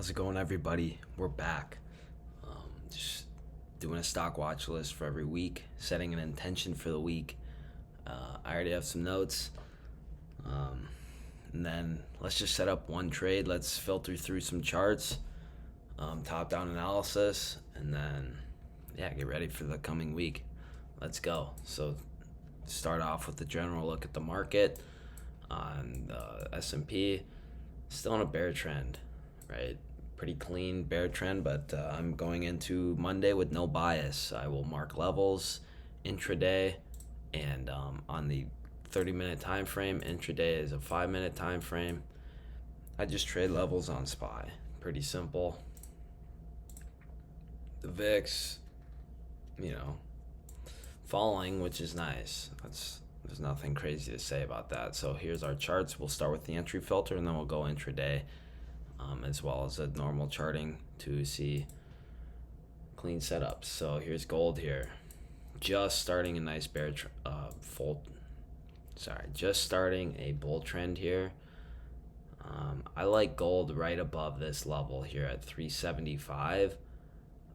How's it going, everybody? We're back. Just doing a stock watch list for every week, setting an intention for the week. I already have some notes. And then let's just set up one trade. Let's filter through some charts, top-down analysis, and then, get ready for the coming week. Let's go. So start off with the general look at the market on the S&P. Still on a bear trend, right? Pretty clean bear trend, but I'm going into Monday with no bias. I will mark levels intraday, and on the 30-minute time frame. Intraday is a 5-minute time frame. I just trade levels on SPY. Pretty simple. The VIX, falling, which is nice. There's nothing crazy to say about that. So here's our charts. We'll start with the entry filter, and then we'll go intraday, as well as a normal charting to see clean setups. So here's gold here. Just starting a nice just starting a bull trend here. I like gold right above this level here at 375.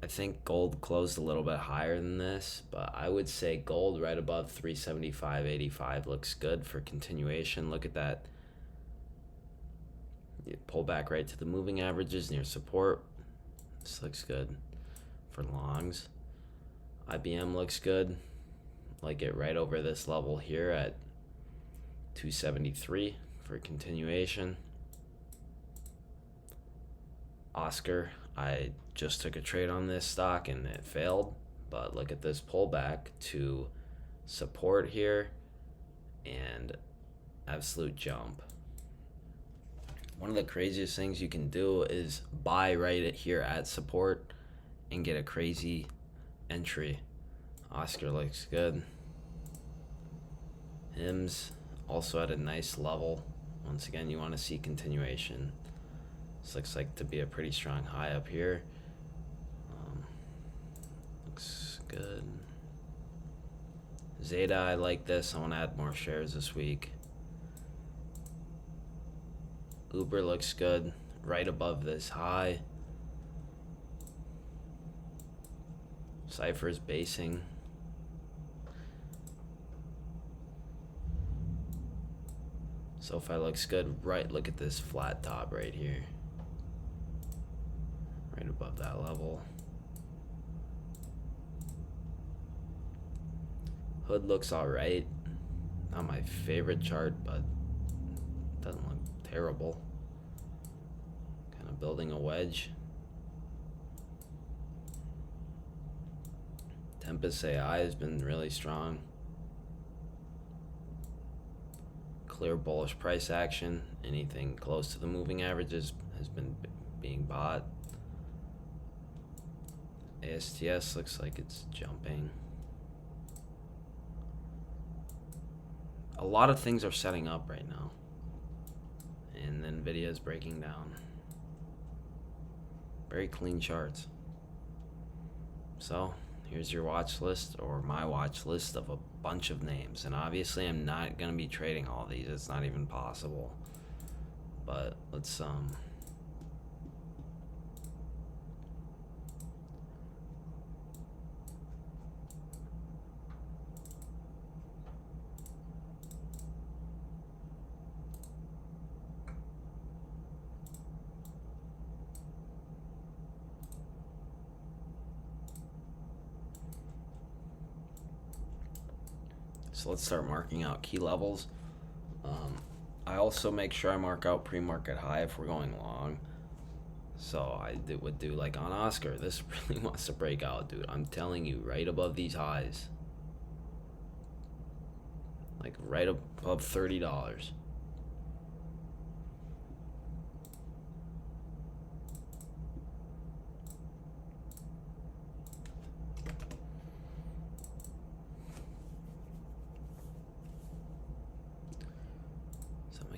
I think gold closed a little bit higher than this, but I would say gold right above 375.85 looks good for continuation. Look at that. You pull back right to the moving averages near support. This looks good for longs. IBM looks good. Like it right over this level here at 273 for continuation. Oscar, I just took a trade on this stock and it failed, but look at this pullback to support here and absolute jump. One of the craziest things you can do is buy right here at support and get a crazy entry. Oscar looks good. HIMS also at a nice level. Once again, you want to see continuation. This looks like to be a pretty strong high up here. Looks good. ZETA, I like this. I want to add more shares this week. Uber looks good, right above this high. Cypher's basing. SOFI looks good. Right, look at this flat top right here. Right above that level. Hood looks alright. Not my favorite chart, but doesn't look terrible. Kind of building a wedge. Tempest AI has been really strong. Clear bullish price action. Anything close to the moving averages has been being bought. ASTS looks like it's jumping. A lot of things are setting up right now, and NVDA is breaking down. Very clean charts. So here's your watch list, or my watch list, of a bunch of names. And obviously I'm not going to be trading all these. It's not even possible. But let's So let's start marking out key levels. I also make sure I mark out pre-market high if we're going long. So I would do like on Oscar. This really wants to break out, dude. I'm telling you, right above these highs. Like right above $30.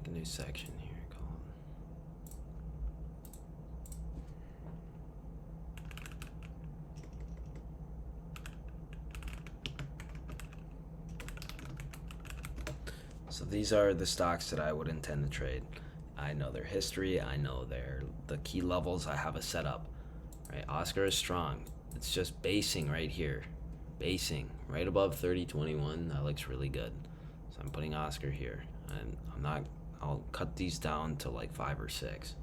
A new section here called So these are the stocks that I would intend to trade. I know their history, I know their the key levels I have a setup. Right, Oscar is strong. It's just basing right here. Basing right above 30.21. That looks really good. So I'm putting Oscar here. And I'll cut these down to like 5 or 6.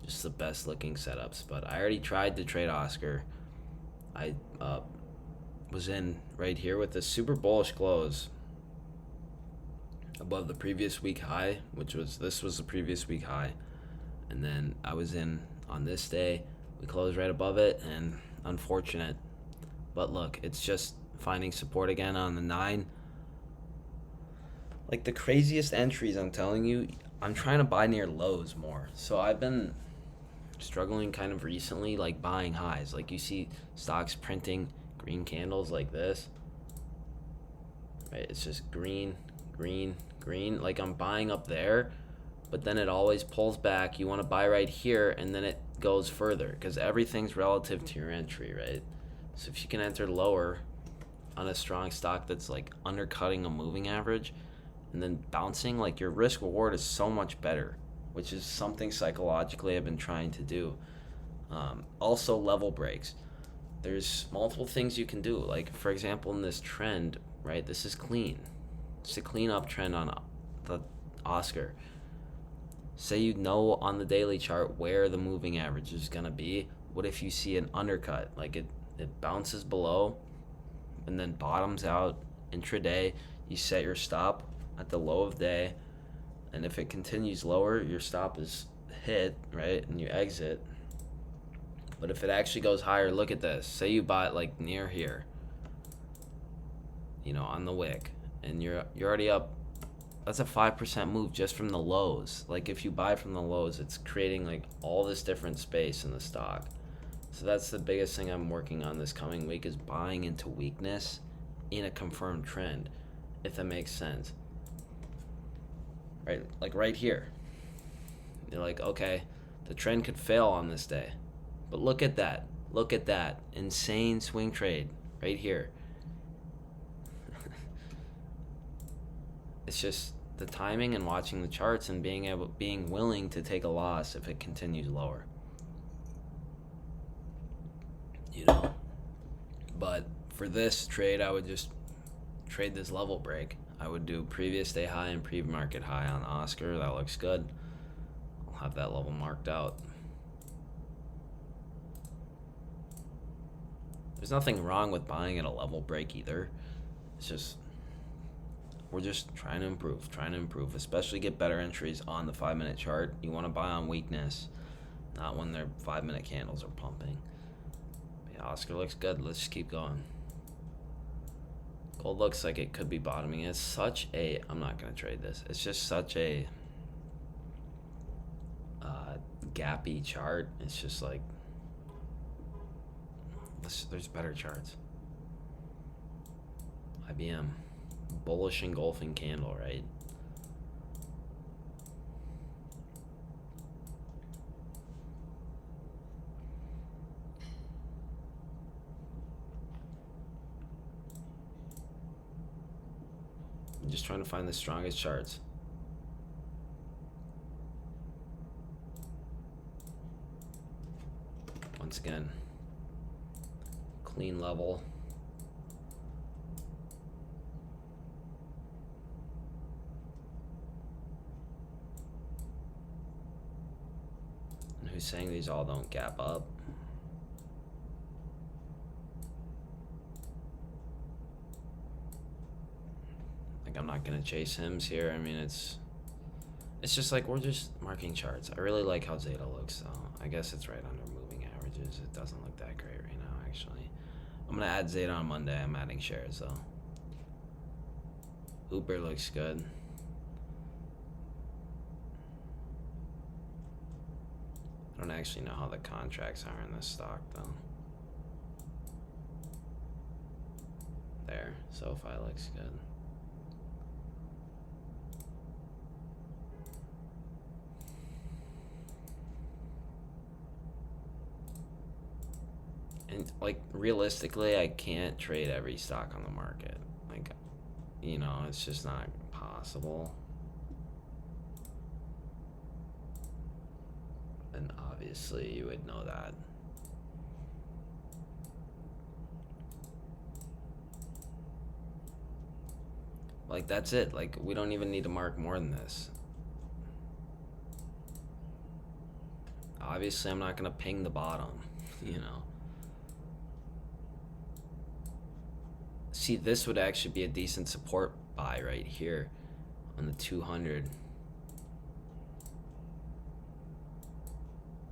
Just the best looking setups. But I already tried to trade Oscar. I was in right here with this super bullish close above the previous week high, this was the previous week high. And then I was in on this day. We closed right above it, and unfortunate. But look, it's just finding support again on the 9. Like the craziest entries, I'm telling you, I'm trying to buy near lows more. So I've been struggling kind of recently, like buying highs. Like you see stocks printing green candles like this. Right? It's just green, green, green. Like I'm buying up there, but then it always pulls back. You want to buy right here, and then it goes further because everything's relative to your entry, right? So if you can enter lower on a strong stock that's like undercutting a moving average and then bouncing, like your risk reward is so much better, which is something psychologically I've been trying to do. Also level breaks. There's multiple things you can do. Like for example, in this trend, right? This is clean. It's a clean up trend on the Oscar. Say you know on the daily chart where the moving average is going to be. What if you see an undercut? Like it bounces below and then bottoms out intraday. You set your stop at the low of day. And if it continues lower, your stop is hit, right? And you exit. But if it actually goes higher, look at this. Say you buy it like near here, on the wick. And you're already up. That's a 5% move just from the lows. Like if you buy from the lows, it's creating like all this different space in the stock. So that's the biggest thing I'm working on this coming week is buying into weakness in a confirmed trend, if that makes sense. Right, like right here. You're like, okay, the trend could fail on this day. But look at that. Look at that. Insane swing trade right here. It's just the timing and watching the charts and being willing to take a loss if it continues lower. But for this trade, I would just trade this level break. I would do previous day high and pre-market high on Oscar. That looks good. I'll have that level marked out. There's nothing wrong with buying at a level break either. It's just we're just trying to improve, especially get better entries on the 5-minute chart. You want to buy on weakness, not when their 5-minute candles are pumping. But yeah, Oscar looks good. Let's just keep going. Gold looks like it could be bottoming. It's such a, I'm not going to trade this. It's just such a gappy chart. It's just like, there's better charts. IBM. Bullish engulfing candle, right? I'm just trying to find the strongest charts. Once again, clean level. Who's saying these all don't gap up? Like I'm not gonna chase hims here. I mean, it's just like we're just marking charts. I really like how ZETA looks though. I guess it's right under moving averages. It doesn't look that great right now actually. I'm gonna add ZETA on Monday. I'm adding shares though. Uber looks good. I don't actually know how the contracts are in this stock though. There, SOFI looks good. And like realistically, I can't trade every stock on the market. Like, it's just not possible. And Obviously, you would know that. Like, that's it. Like, we don't even need to mark more than this. Obviously, I'm not going to ping the bottom, you know. See, this would actually be a decent support buy right here on the 200.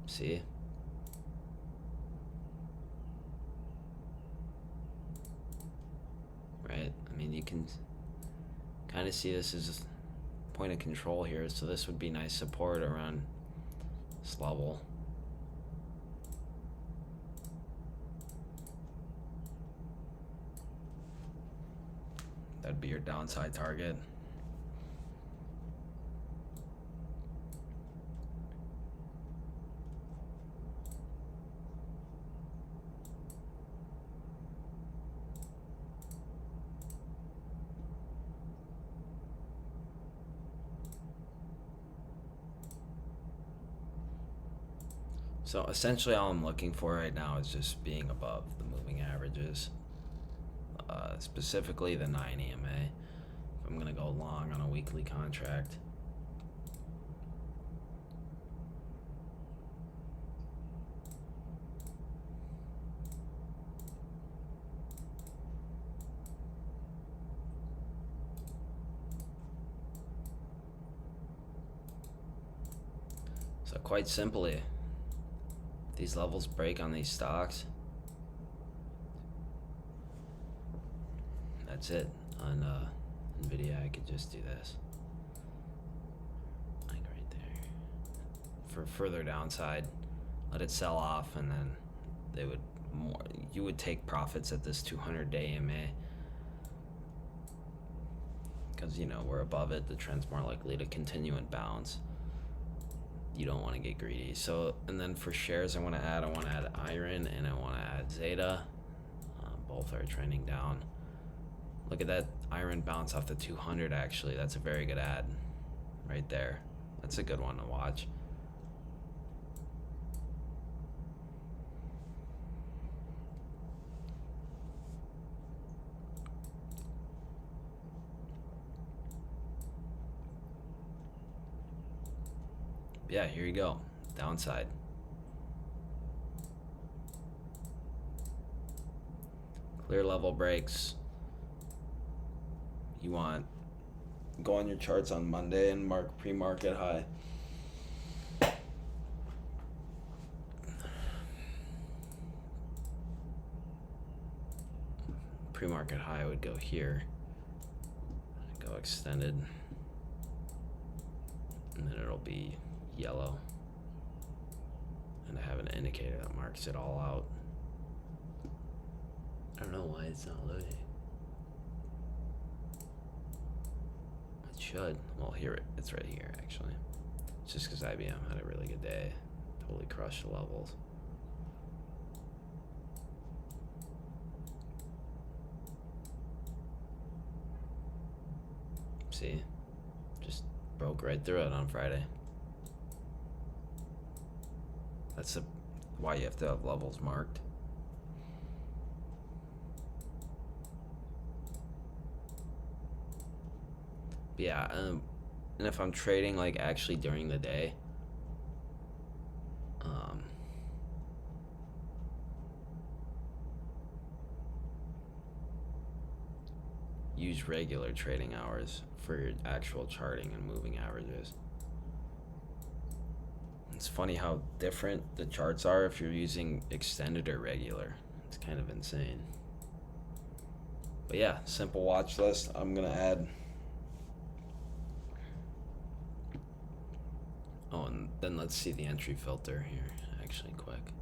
See? Right? I mean, you can kind of see this as a point of control here, so this would be nice support around this level. That'd be your downside target. So essentially all I'm looking for right now is just being above the moving averages, specifically the 9 EMA. If I'm gonna go long on a weekly contract. So quite simply, these levels break on these stocks, that's it. On NVDA, I could just do this, like right there. For further downside, let it sell off, and then they would you would take profits at this 200-day EMA, because you know we're above it. The trend's more likely to continue and bounce. You don't want to get greedy. So, and then for shares, I want to add IREN and I want to add ZETA. Both are trending down. Look at that IREN bounce off the 200. Actually, that's a very good add right there. That's a good one to watch. Yeah, here you go. Downside. Clear level breaks. You want go on your charts on Monday and mark pre-market high. Pre-market high would go here. Go extended. And then it'll be yellow, and I have an indicator that marks it all out. I don't know why it's not loading. It should. Well, here it's right here actually. It's just because IBM had a really good day, totally crushed the levels. See, just broke right through it on Friday. That's why you have to have levels marked. But yeah, and if I'm trading like actually during the day, use regular trading hours for your actual charting and moving averages. It's funny how different the charts are if you're using extended or regular. It's kind of insane. But yeah, simple watch list. I'm gonna add. Oh, and then let's see the entry filter here, actually quick.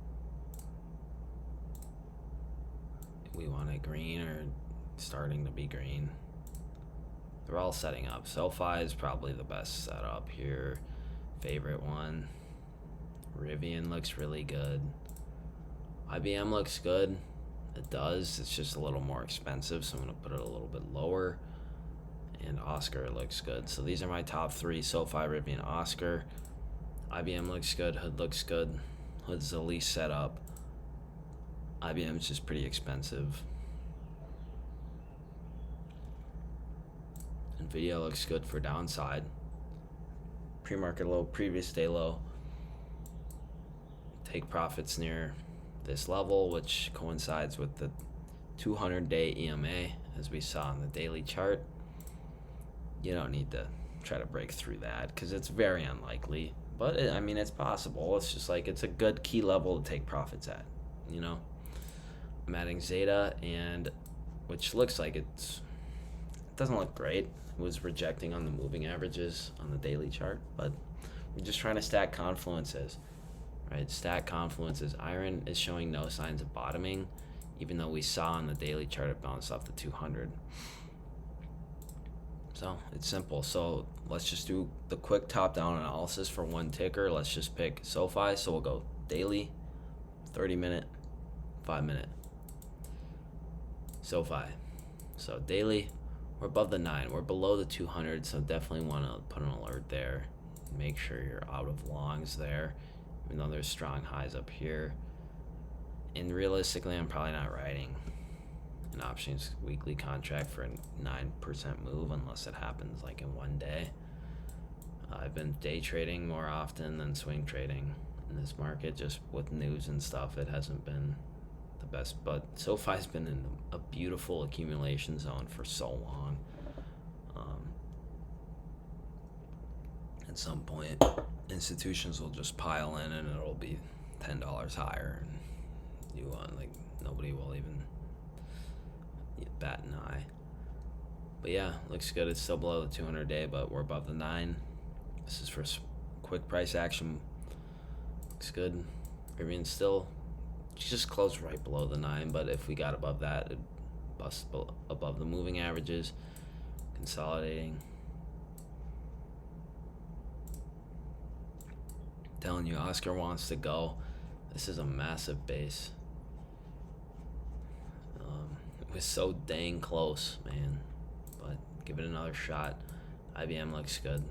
We want it green or starting to be green. They're all setting up. SOFI is probably the best setup here. Favorite one. RIVN looks really good. IBM looks good. It does. It's just a little more expensive, so I'm going to put it a little bit lower. And OSCR looks good. So these are my top three: SOFI, RIVN, OSCR. IBM looks good. Hood looks good. Hood's the least set up. IBM's just pretty expensive. NVDA looks good for downside. Pre-market low, previous day low. Take profits near this level, which coincides with the 200-day EMA, as we saw on the daily chart. You don't need to try to break through that because it's very unlikely. But I mean, it's possible. It's just like it's a good key level to take profits at. You know, I'm adding ZETA, and which looks like it doesn't look great. It was rejecting on the moving averages on the daily chart, but we're just trying to stack confluences, right? Stack confluences. IREN is showing no signs of bottoming, even though we saw on the daily chart it bounced off the 200. So it's simple. So let's just do the quick top-down analysis for one ticker. Let's just pick SOFI. So we'll go daily, 30-minute, 5-minute. SOFI. So daily, we're above the 9. We're below the 200, so definitely want to put an alert there. Make sure you're out of longs there, even though there's strong highs up here. And realistically, I'm probably not writing an options weekly contract for a 9% move unless it happens like in one day. I've been day trading more often than swing trading in this market, just with news and stuff. It hasn't been the best, but SoFi's been in a beautiful accumulation zone for so long. At some point, institutions will just pile in and it'll be $10 higher, and you want like nobody will even bat an eye. But yeah, looks good. It's still below the 200-day, but we're above the 9. This is for quick price action. Looks good. RIVN still just closed right below the 9, but if we got above that, it'd bust above the moving averages. Consolidating. Telling you, Oscar wants to go. This is a massive base. It was so dang close, man. But give it another shot. IBM looks good.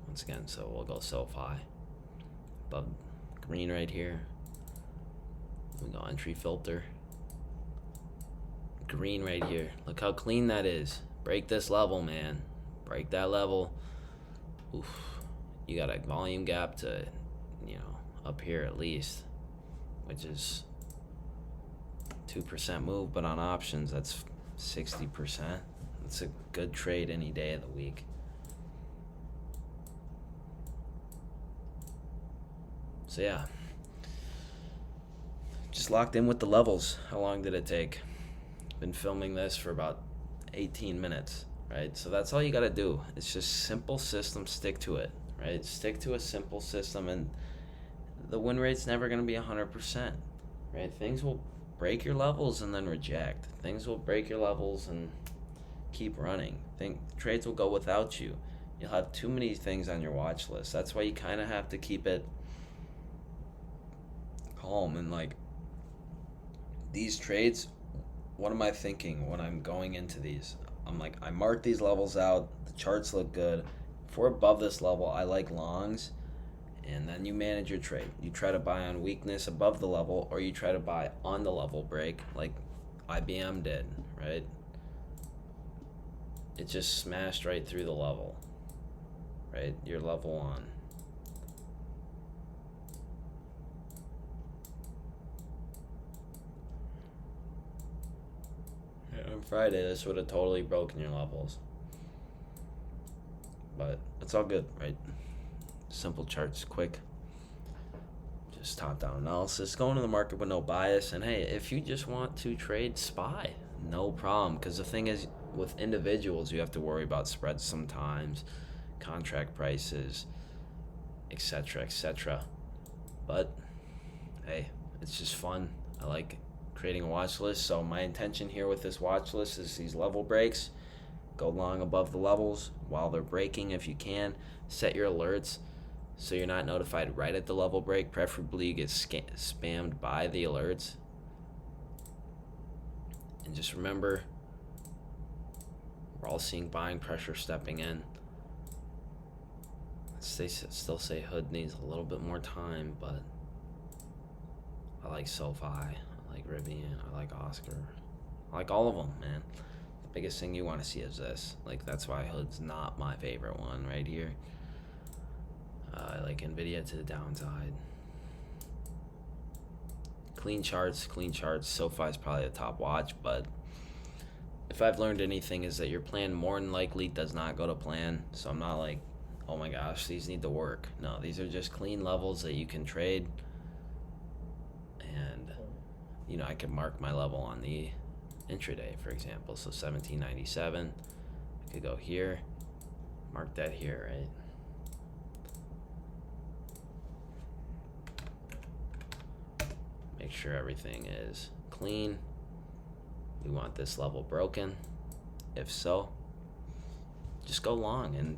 Once again, so we'll go SOFI. Above green right here. We go entry filter. Green right here. Look how clean that is. Break this level, man. Break that level. Oof. You got a volume gap to, up here at least, which is 2% move, but on options, that's 60%. It's a good trade any day of the week. So yeah, just locked in with the levels. How long did it take? Been filming this for about 18 minutes, right? So that's all you got to do. It's just simple system, stick to it, right? Stick to a simple system, and the win rate's never going to be 100%, right? Things will break your levels and then reject. Things will break your levels and keep running. Trades will go without you. You'll have too many things on your watch list. That's why you kind of have to keep it calm. And like these trades, what am I thinking when I'm going into these? I'm like, I mark these levels out. The charts look good. If we're above this level, I like longs. And then you manage your trade. You try to buy on weakness above the level, or you try to buy on the level break like IBM did, right? It just smashed right through the level, right? Your level on. Yeah, on Friday, this would have totally broken your levels. But it's all good, right? Simple charts, quick, just top-down analysis. Go into the market with no bias, and hey, if you just want to trade SPY, no problem. Because the thing is, with individuals, you have to worry about spreads sometimes, contract prices, etc., etc. But hey, it's just fun. I like creating a watch list. So my intention here with this watch list is these level breaks. Go long above the levels while they're breaking if you can. Set your alerts so you're not notified right at the level break. Preferably you get spammed by the alerts. And just remember, we're all seeing buying pressure stepping in. still say hood needs a little bit more time, but I like SOFI, I like RIVN, I like OSCR, I like all of them, man. The biggest thing you want to see is this. Like, that's why hood's not my favorite one right here. I like NVDA to the downside. Clean charts. SOFI is probably the top watch, but if I've learned anything is that your plan more than likely does not go to plan. So I'm not like, oh my gosh, these need to work. No, these are just clean levels that you can trade. And, you know, I can mark my level on the intraday, for example. So 1797, I could go here, mark that here, right? Make sure everything is clean. We want this level broken. If so, just go long and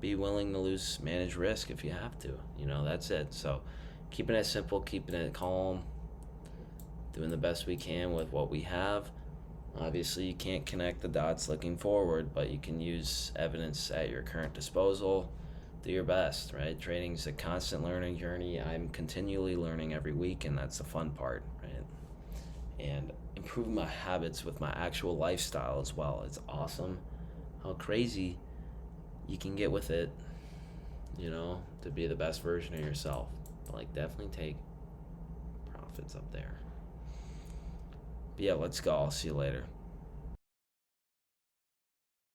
be willing to manage risk if you have to. You know, that's it. So keeping it simple, keeping it calm, doing the best we can with what we have. Obviously, you can't connect the dots looking forward, but you can use evidence at your current disposal. Do your best, right? Trading's a constant learning journey. I'm continually learning every week, and that's the fun part, right? And improving my habits with my actual lifestyle as well. It's awesome how crazy you can get with it, you know, to be the best version of yourself. But like, definitely take profits up there. But yeah, let's go. I'll see you later.